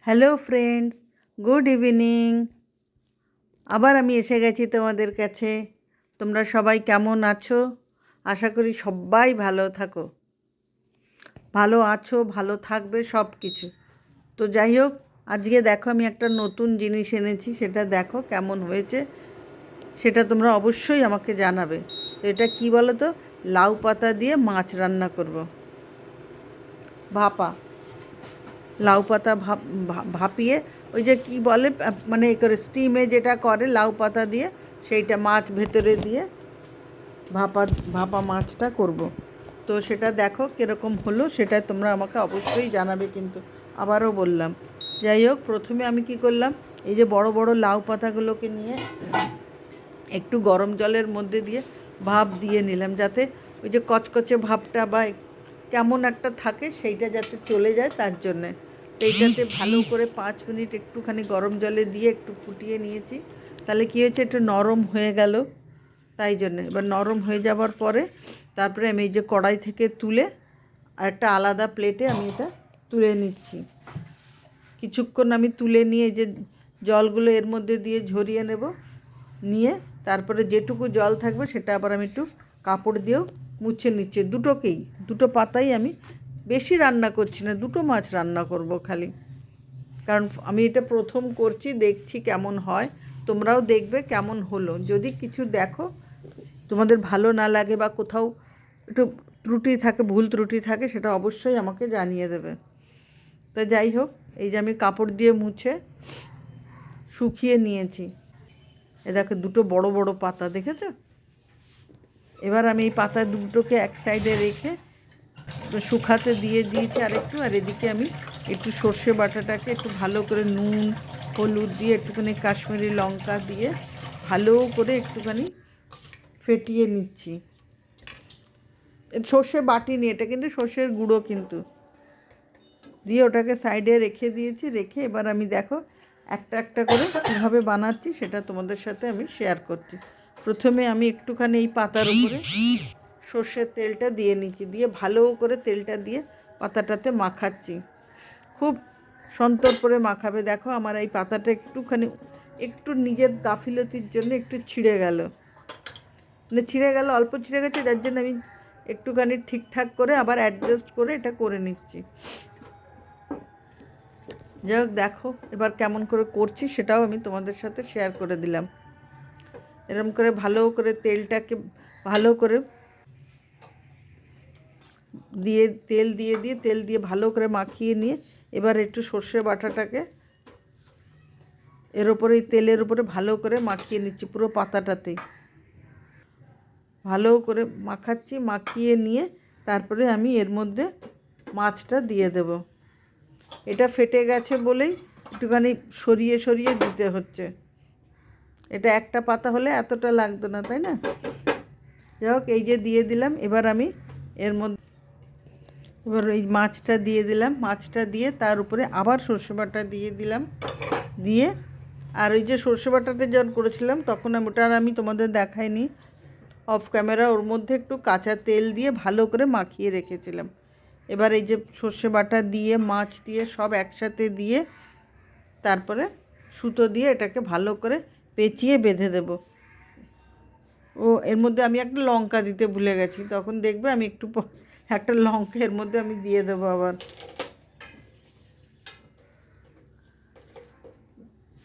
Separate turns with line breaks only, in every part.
Hello friends, good evening. আবার আমি এসে গেছি তোমাদের কাছে। তোমরা সবাই কেমন আছো? আশা করি সবাই ভালো থাকো, ভালো আছো, ভালো থাকবে সব কিছু। তো যাই হোক, আজকে দেখো আমি একটা নতুন জিনিস এনেছি, সেটা দেখো কেমন হয়েছে, সেটা তোমরা অবশ্যই আমাকে জানাবে। তো এটা কি বলো তো? লাউ পাতা দিয়ে মাছ রান্না করব, ভাপা লাউ পাতা ভাপিয়ে, ওই যে কি বলে মানে এ করে স্টিমে যেটা করে লাউ পাতা দিয়ে, সেইটা মাছ ভেতরে দিয়ে ভাপা ভাপা মাছটা করব। তো সেটা দেখো কীরকম হলো, সেটা তোমরা আমাকে অবশ্যই জানাবে। কিন্তু আবারও বললাম, যাই হোক, প্রথমে আমি কি করলাম, এই যে বড় বড় লাউ পাতাগুলোকে নিয়ে একটু গরম জলের মধ্যে দিয়ে ভাপ দিয়ে নিলাম, যাতে ওই যে কচকচে ভাবটা বা কেমন একটা থাকে সেইটা যাতে চলে যায়, তার জন্যে। এইটাতে ভালো করে 5 মিনিট একটুখানি গরম জলে দিয়ে একটু ফুটিয়ে নিয়েছি। তাহলে কী হয়েছে, একটু নরম হয়ে গেল। তাই জন্যে এবার নরম হয়ে যাওয়ার পরে তারপরে আমি এই যে কড়াই থেকে তুলে আর একটা আলাদা প্লেটে আমি এটা তুলে নিচ্ছি। কিছুক্ষণ আমি তুলে নিয়ে যে জলগুলো এর মধ্যে দিয়ে ঝরিয়ে নেব, নিয়ে তারপরে যেটুকু জল থাকবে সেটা আবার আমি একটু কাপড় দিয়েও মুছে নিচ্ছি। দুটো পাতাই আমি বেশি রান্না করছি না, দুটো মাছ রান্না করব খালি, কারণ আমি এটা প্রথম করছি, দেখছি কেমন হয়। তোমরাও দেখবে কেমন হলো। যদি কিছু দেখো তোমাদের ভালো না লাগে বা কোথাও একটু ত্রুটি থাকে, ভুল ত্রুটি থাকে, সেটা অবশ্যই আমাকে জানিয়ে দেবে। তো যাই হোক, এই যে আমি কাপড় দিয়ে মুছে শুকিয়ে নিয়েছি। এ দেখো দুটো বড় বড় পাতা, দেখেছো? এবার আমি এই পাতা দুটোকে এক সাইডে রেখে শুকাতে দিয়ে দিয়েছি আরেকটু। আর এদিকে আমি একটু সর্ষে বাটাটাকে একটু ভালো করে নুন হলুদ দিয়ে একটুখানি কাশ্মীরি লঙ্কা দিয়ে ভালো করে একটুখানি ফেটিয়ে নিচ্ছি। সর্ষে বাটিনি, এটা কিন্তু সর্ষের গুঁড়ো কিন্তু, দিয়ে ওটাকে সাইডে রেখে দিয়েছি। রেখে এবার আমি দেখো একটা একটা করে কীভাবে বানাচ্ছি সেটা তোমাদের সাথে আমি শেয়ার করছি। প্রথমে আমি একটুখানি এই পাতার উপরে সর্ষের তেলটা দিয়ে নিচ্ছি, দিয়ে ভালো করে তেলটা দিয়ে পাতাটাতে মাখাচ্ছি। খুব সন্তর করে মাখাবে। দেখো আমার এই পাতাটা একটুখানি একটু নিজের গাফিলতির জন্য একটু ছিঁড়ে গেল, মানে ছিঁড়ে গেল, অল্প ছিঁড়ে গেছে, যার জন্য আমি একটুখানি ঠিকঠাক করে আবার অ্যাডজাস্ট করে এটা করে নিচ্ছি। যাই হোক, দেখো এবার কেমন করে করছি সেটাও আমি তোমাদের সাথে শেয়ার করে দিলাম। এরকম করে ভালো করে তেলটাকে ভালো করে দিয়ে তেল দিয়ে ভালো করে মাখিয়ে নিয়ে এবার একটু সর্ষে বাটাটাকে এর ওপরে, এই তেলের উপরে ভালো করে মাখিয়ে নিচ্ছি, পুরো পাতাটাতেই ভালো করে মাখাচ্ছি। মাখিয়ে নিয়ে তারপরে আমি এর মধ্যে মাছটা দিয়ে দেব। এটা ফেটে গেছে বলেই একটুখানি সরিয়ে সরিয়ে দিতে হচ্ছে। এটা একটা পাতা হলে এতটা লাগতো না, তাই না? যাই হোক, এই যে দিয়ে দিলাম। এবার আমি এর মধ্যে এবার এই মাছটা দিয়ে দিলাম। মাছটা দিয়ে তার উপরে আবার সর্ষে বাটা দিয়ে দিলাম। দিয়ে আর ওই যে সর্ষে বাটাটা যখন করেছিলাম তখন ওটা আমি তোমাদের দেখাইনি, অফ ক্যামেরা, ওর মধ্যে একটু কাঁচা তেল দিয়ে ভালো করে মাখিয়ে রেখেছিলাম। এবার এই যে সর্ষে বাটা দিয়ে মাছ দিয়ে সব একসাথে দিয়ে তারপরে সুতো দিয়ে এটাকে ভালো করে পেঁচিয়ে বেঁধে দেব। ও এর মধ্যে আমি একটা লঙ্কা দিতে ভুলে গেছি, তখন দেখবে আমি একটু একটা লঙ্কা এর মধ্যে আমি দিয়ে দেবো। আবার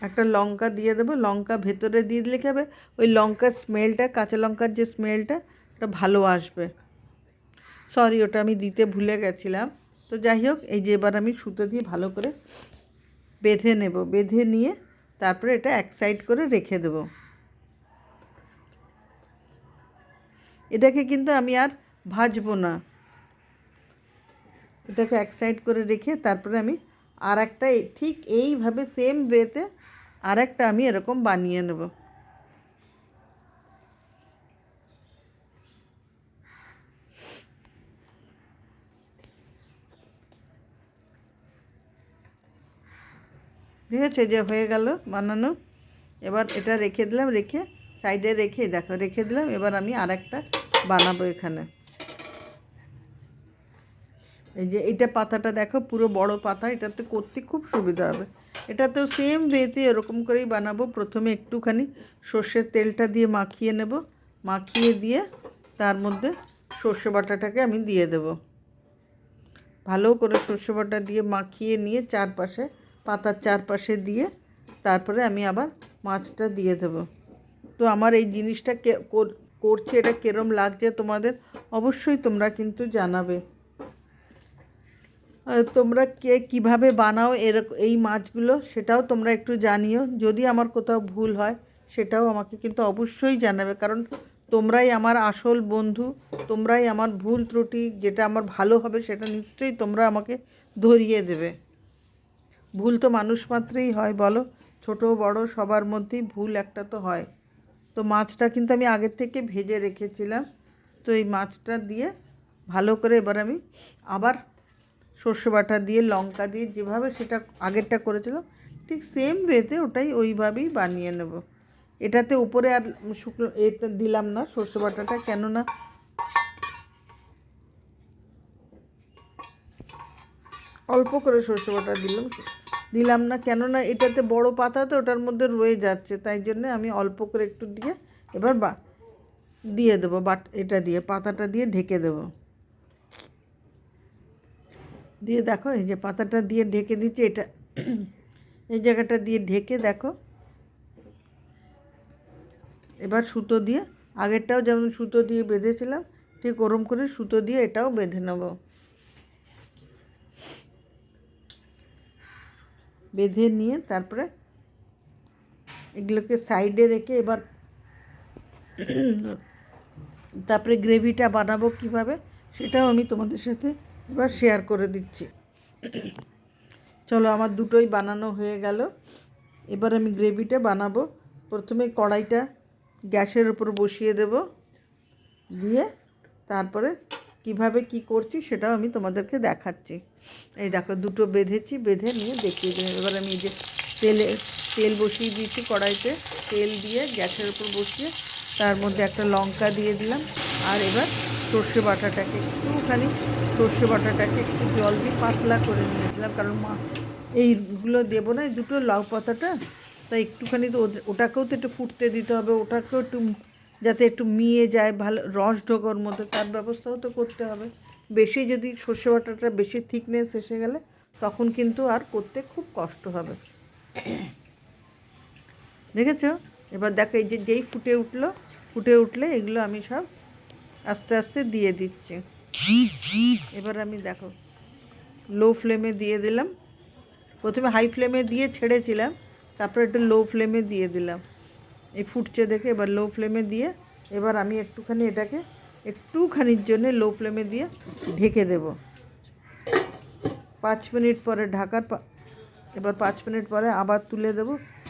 একটা লঙ্কা দিয়ে দেবো। লঙ্কা ভেতরে দিয়ে দিলে কী হবে, ওই লঙ্কার স্মেলটা, কাঁচা লঙ্কার যে স্মেলটা, ওটা ভালো আসবে। সরি, ওটা আমি দিতে ভুলে গেছিলাম। তো যাই হোক, এই যে এবার আমি সুতো দিয়ে ভালো করে বেঁধে নেব। বেঁধে নিয়ে তারপরে এটা এক সাইড করে রেখে দেব। এটাকে কিন্তু আমি আর ভাজবো না, এটাকে এক সাইড করে রেখে তারপরে আমি আর একটা ঠিক এইভাবে সেম ওয়েতে আর একটা আমি এরকম বানিয়ে নেব। ঠিক আছে, যে হয়ে গেল বানানো। এবার এটা রেখে দিলাম, রেখে সাইডে রেখে দেখো রেখে দিলাম। এবার আমি আর একটা বানাবো এখানে। এই যে এটা পাতাটা দেখো, পুরো বড় পাতা, এটাতে করতে খুব সুবিধা হবে। এটাতেও সেম ওয়েতে এরকম করেই বানাবো। প্রথমে একটুখানি সর্ষের তেলটা দিয়ে মাখিয়ে নেব, মাখিয়ে দিয়ে তার মধ্যে সর্ষে বাটাটাকে আমি দিয়ে দেব। ভালো করে সর্ষে বাটা দিয়ে মাখিয়ে নিয়ে চারপাশে, পাতার চারপাশে দিয়ে তারপরে আমি আবার মাছটা দিয়ে দেব। তো আমার এই জিনিসটা করছি, এটা কিরম লাগছে তোমাদের অবশ্যই তোমরা কিন্তু জানাবে। তোমরা কে কীভাবে বানাও এই মাছগুলো সেটাও তোমরা একটু জানিও। যদি আমার কোথাও ভুল হয় সেটাও আমাকে কিন্তু অবশ্যই জানাবে, কারণ তোমরাই আমার আসল বন্ধু। তোমরাই আমার ভুল ত্রুটি যেটা আমার ভালো হবে সেটা নিশ্চয়ই তোমরা আমাকে ধরিয়ে দেবে। ভুল তো মানুষ মাত্রই হয়, বলো, ছোট বড় সবার মধ্যেই ভুল একটা তো হয়। তো মাছটা কিন্তু আমি আগের থেকে ভেজে রেখেছিলাম। তো এই মাছটা দিয়ে ভালো করে এবার আমি আবার সর্ষে বাটা দিয়ে লঙ্কা দিয়ে যেভাবে সেটা আগেরটা করেছিলাম ঠিক সেম ওয়েতে ওটাই ওইভাবেই বানিয়ে নেব। এটাতে উপরে আর শুকনো এটা দিলাম না সর্ষে বাটাটা, কেননা অল্প করে সর্ষে বাটা দিলাম না, কেননা এটাতে বড় পাতা তো ওটার মধ্যে রয়ে যাচ্ছে, তাই জন্য আমি অল্প করে একটু দিয়ে এবার দিয়ে দেবো। এটা দিয়ে পাতাটা দিয়ে ঢেকে দেবো। দিয়ে দেখো এই যে পাতাটা দিয়ে ঢেকে দিচ্ছি, এটা এই জায়গাটা দিয়ে ঢেকে দেখো। এবার সুতো দিয়ে, আগেরটাও যেমন সুতো দিয়ে বেঁধেছিলাম ঠিক ওরম করে সুতো দিয়ে এটাও বেঁধে নেব। বেঁধে নিয়ে তারপরে এগুলোকে সাইডে রেখে এবার তারপরে গ্রেভিটা বানাবো কীভাবে সেটাও আমি তোমাদের সাথে এবার শেয়ার করে দিচ্ছি। চলো, আমার দুটোই বানানো হয়ে গেল। এবার আমি গ্রেভিটা বানাবো। প্রথমে কড়াইটা গ্যাসের উপর বসিয়ে দেব, দিয়ে তারপরে কিভাবে কি করছি সেটাও আমি তোমাদেরকে দেখাচ্ছি। এই দেখো দুটো বেঁধেছি, বেঁধে নিয়ে দেখিয়ে দিলাম। এবার আমি এই যে তেল বসিয়ে দিয়েছি কড়াইতে, তেল দিয়ে গ্যাসের উপর বসিয়ে তার মধ্যে একটা লঙ্কা দিয়ে দিলাম। আর এবার সর্ষে বাটাটাকে একটু জল দিয়ে পাতলা করে নিয়েছিলাম, কারণ এইগুলো দেবো না, এই দুটো লাউ পাতাটা, তাই একটুখানি তো ওটাকেও তো একটু ফুটতে দিতে হবে, ওটাকেও একটু যাতে একটু মিয়ে যায়, ভালো রস ঢোকার মধ্যে তার ব্যবস্থাও তো করতে হবে। বেশি যদি সর্ষে বাটাটা বেশি থিকনেস এসে গেলে তখন কিন্তু আর করতে খুব কষ্ট হবে। দেখেছো? এবার দেখো এই যে যেই ফুটে উঠলে এগুলো আমি সব আস্তে আস্তে দিয়ে দিচ্ছি। এবার আমি দেখো লো ফ্লেমে দিয়ে দিলাম। প্রথমে হাই ফ্লেমে দিয়ে ছেড়েছিলাম, তারপরে একটু লো ফ্লেমে দিয়ে দিলাম। এই ফুটছে দেখে এবার লো ফ্লেমে দিয়ে এবার আমি এটাকে একটুখানির জন্য লো ফ্লেমে দিয়ে ঢেকে দেব। 5 মিনিট পরে এবার 5 মিনিট পরে আবার তুলে দেব,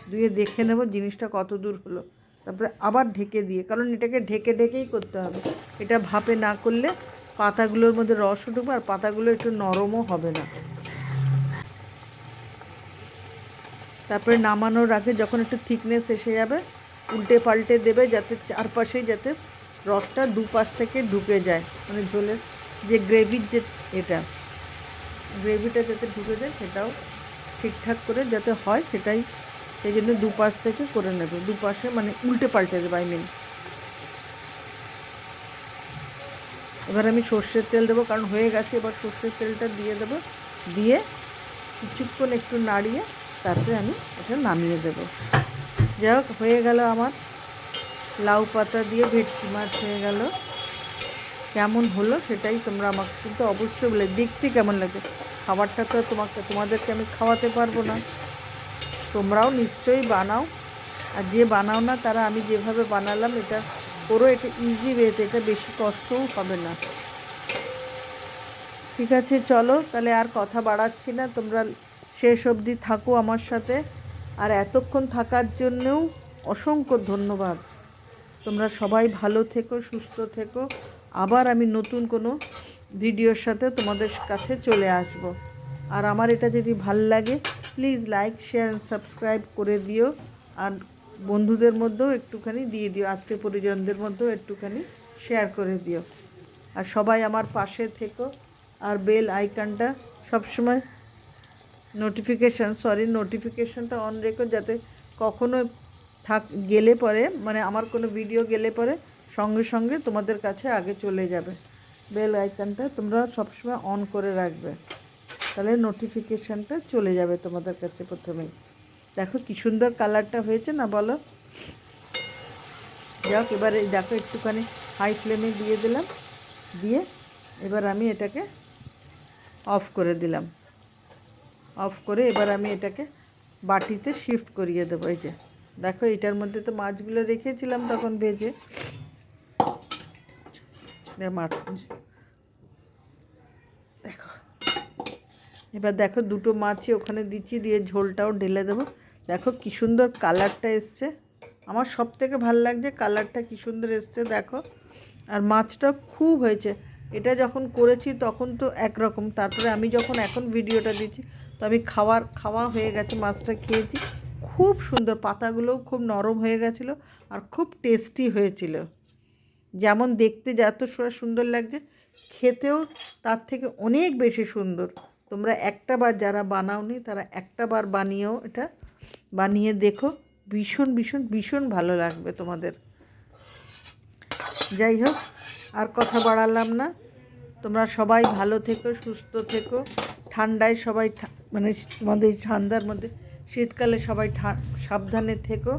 ধুয়ে দেখে নেব জিনিসটা কত দূর হলো। তারপরে আবার ঢেকে দিয়ে, কারণ এটাকে ঢেকেই করতে হবে। এটা ভাপে না করলে পাতাগুলোর মধ্যে রস ঢুকবে আর পাতাগুলো একটু নরমও হবে না। তারপরে নামানোর আগে যখন একটু থিকনেস এসে যাবে উল্টে পাল্টে দেবে, যাতে চারপাশেই যাতে রসটা দুপাশ থেকে ঢুকে যায়, মানে ঝোলের যে গ্রেভির যে গ্রেভিটা যাতে ঢুকে যায় সেটাও ঠিকঠাক করে যাতে হয় সেই জন্য দুপাশ থেকে করে নেবে, দুপাশে মানে উল্টে পাল্টে দেবে এবার আমি সর্ষের তেল দেবো, কারণ হয়ে গেছে। এবার সর্ষের তেলটা দিয়ে দেবো, দিয়ে কিছুক্ষণ একটু নাড়িয়ে তারপরে আমি এটা নামিয়ে দেবো। যাই হোক, হয়ে গেল আমার লাউ পাতা দিয়ে ভেটকি মাছ হয়ে গেল। কেমন হলো সেটাই তোমরা আমাকে কিন্তু অবশ্যই বলে, দেখতে কেমন লাগে। খাবারটা তো তোমাদেরকে আমি খাওয়াতে পারবো না, তোমরাও নিশ্চয়ই বানাও। আর যে বানাও না তারা আমি যেভাবে বানালাম এটা করো, এটা ইজি ওয়েতে, এটা বেশি কষ্টও হবে না। ঠিক আছে, চলো তাহলে আর কথা বাড়াচ্ছি না, তোমরা শেষ অবধি থাকো আমার সাথে। আর এতক্ষণ থাকার জন্যও অসংখ্য ধন্যবাদ। তোমরা সবাই ভালো থেকো, সুস্থ থেকো। আবার আমি নতুন কোনো ভিডিওর সাথে তোমাদের কাছে চলে আসব। আর আমার এটা যদি ভাল লাগে প্লিজ লাইক, শেয়ার, সাবস্ক্রাইব করে দিও। আর বন্ধুদের মধ্যেও একটুখানি দিয়ে দিও, আত্মীয় পরিজনদের মধ্যেও একটুখানি শেয়ার করে দিও। আর সবাই আমার পাশে থেকো, আর বেল আইকনটা সবসময় নোটিফিকেশনটা অন রেখো, যাতে কখনো গেলে পরে মানে আমার কোনো ভিডিও গেলে পরে সঙ্গে সঙ্গে তোমাদের কাছে আগে চলে যাবে। বেল আইকনটা তোমরা সবসময় অন করে রাখবে, তাহলে নোটিফিকেশনটা চলে যাবে তোমাদের কাছে প্রথমেই। দেখো কি সুন্দর কালারটা হয়েছে না বলো। যাক, এবারে দেখো একটুখানি হাই ফ্লেমে দিয়ে দিলাম, দিয়ে এবার আমি এটাকে অফ করে দিলাম। অফ করে এবার আমি এটাকে বাটিতে শিফট করিয়ে দেবো। এই যে দেখো, এটার মধ্যে তো মাছগুলো রেখেছিলাম তখন ভেজে। দেখো এবার দেখো দুটো মাছই ওখানে দিচ্ছি, দিয়ে ঝোলটাও ঢেলে দেবো। দেখো কি সুন্দর কালারটা এসছে, আমার সব থেকে ভালো লাগছে কালারটা কি সুন্দর এসছে দেখো। আর মাছটা খুব হয়েছে। এটা যখন করেছি তখন তো একরকম, তারপরে আমি যখন এখন ভিডিওটা দিচ্ছি তো আমি খাওয়া হয়ে গেছে, মাছটা খেয়েছি, খুব সুন্দর, পাতাগুলোও খুব নরম হয়ে গেছিলো আর খুব টেস্টি হয়েছিল। যেমন দেখতে যত সুন্দর লাগছে, খেতেও তার থেকে অনেক বেশি সুন্দর। তোমরা একটা বার যারা বানাওনি তারা একটা বার বানিয়েও এটা বানিয়ে দেখো, ভীষণ ভীষণ ভীষণ ভালো লাগবে তোমাদের। যাই হোক, আর কথা বাড়ালাম না, তোমরা সবাই ভালো থেকো, সুস্থ থেকো, ঠান্ডায় সবাই মানে আমাদের ঠান্ডার মধ্যে শীতকালে সবাই সাবধানে থেকো।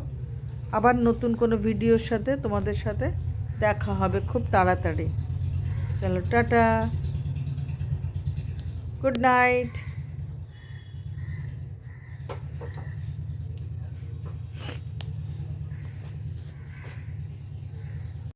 আবার নতুন কোনো ভিডিওর সাথে তোমাদের সাথে দেখা হবে খুব তাড়াতাড়ি। চলো টাটা, গুড নাইট।